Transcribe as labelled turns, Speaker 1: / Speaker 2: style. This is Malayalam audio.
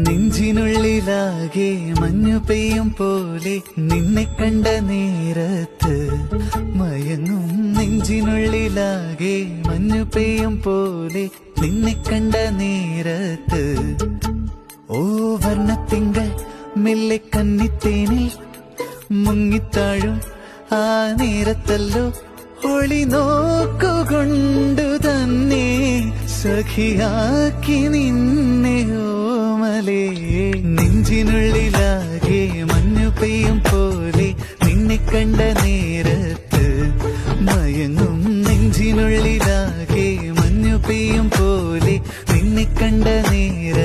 Speaker 1: നെഞ്ചിനുള്ളിലാകെ മഞ്ഞു പെയ്യും പോലെ നിന്നെ കണ്ട നേരത്ത് മയങ്ങും. നെഞ്ചിനുള്ളിലാകെ മഞ്ഞു പെയ്യും പോലെ നിന്നെ കണ്ട നേരത്ത് ഓ വർണ്ണത്തിങ്കൾ മെല്ലെ കന്നിത്തേനിൽ മുങ്ങിത്താഴും ആ നേരത്തല്ലോ ഒളി നോക്കുകൊണ്ടു തന്നെ സഖിയാക്കി നിന്നെ ഓമലേ. നെഞ്ചിനുള്ളിലാകെ മഞ്ഞു പെയ്യും പോലെ നിന്നെ കണ്ട നേരത്ത് മയങ്ങും. നെഞ്ചിനുള്ളിലാകെ മഞ്ഞു പെയ്യും പോലെ നിന്നെ കണ്ട നേരത്ത്